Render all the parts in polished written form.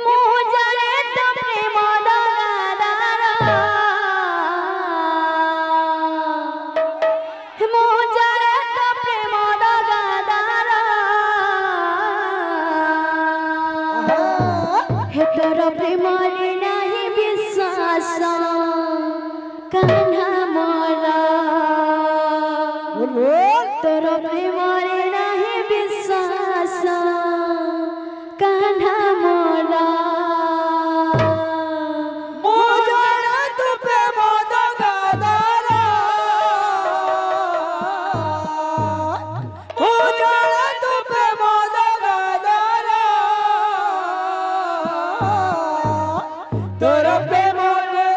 ମୁଁ ଜାଣେ ତ ପ୍ରେମ ଦଗାଦାର ମୁଁ ଜାଣେ ତ ପ୍ରେମ ଦଗାଦାର ହେ ତୋର ପ୍ରେମରେ ନାହିଁ ବିଶ୍ୱାସ କାହ୍ନା ମୋର ତୋର ପ୍ରେମରେ ନାହିଁ ବିଶ୍ୱାସ कान्हा मोला मो जाने तू प्रेम दगादारा मो जाने तू प्रेम दगादारा तोर प्रेम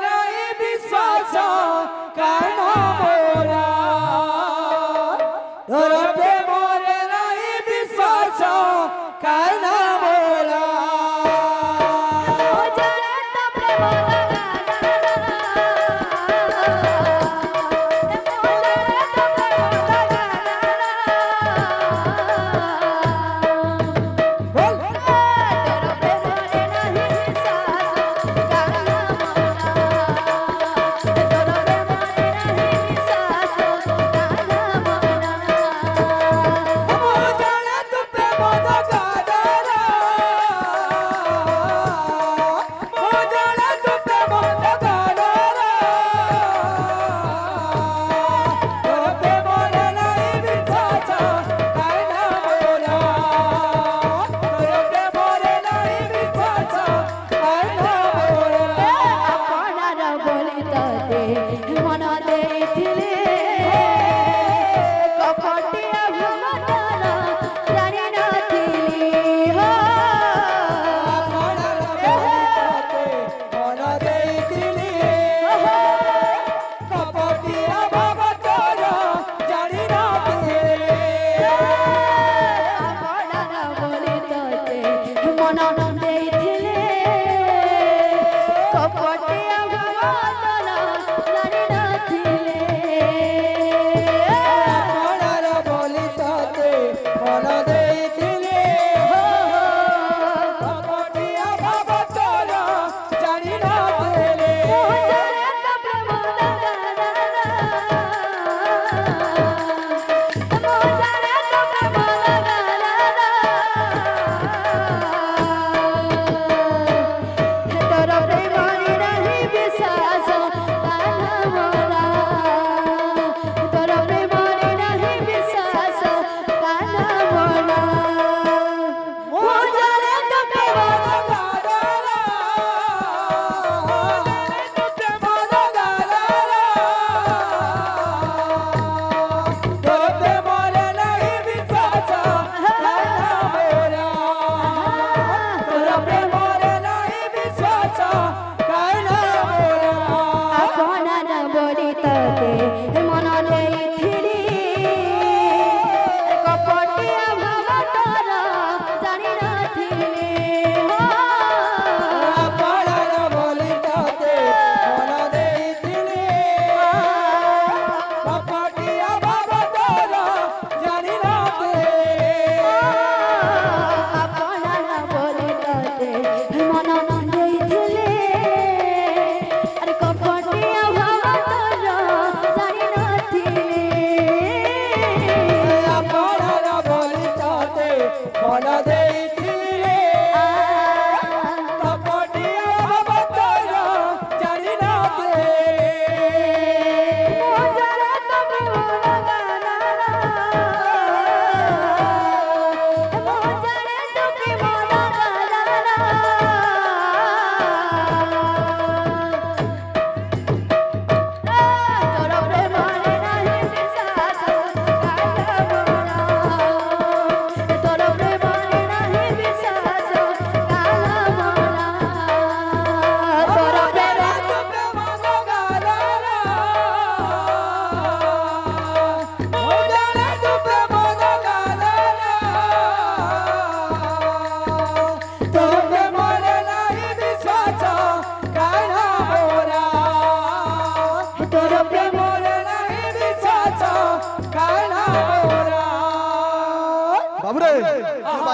नहीं विश्वास कान्हा मोरा तोर प्रेम नहीं विश्वास कान्हा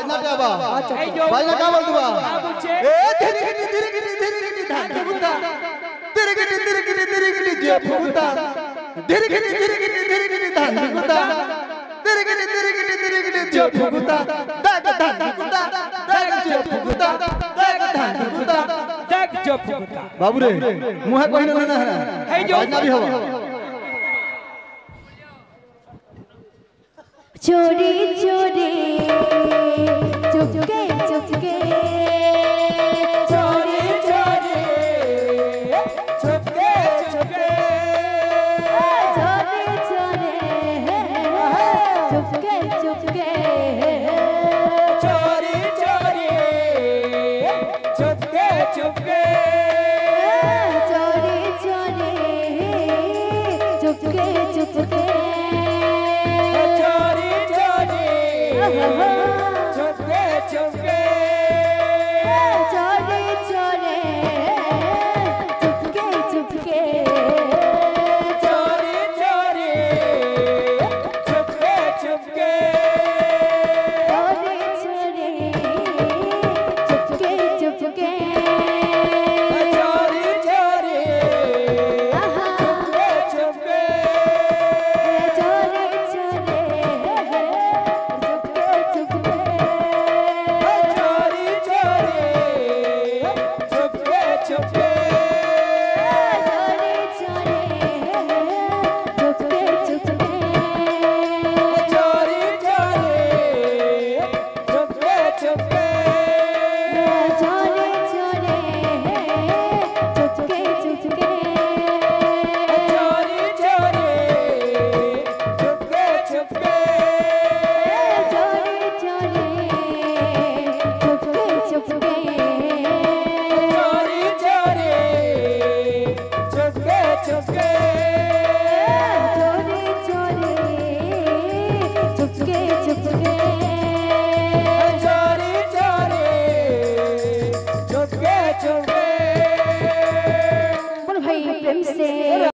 बाजना के आबा बाजना का बोल दुबा ए धीरे गिटी धान फुकुता धीरे गिटी जे फुकुता धीरे गिटी धान फुकुता धीरे गिटी जे फुकुता दाग धान फुकुता दाग जे फुकुता दाग धान फुकुता देख जो फुकुता बाबू रे मुहे कहिनो ना है बाजना भी होबा चोरी चोरी चुपके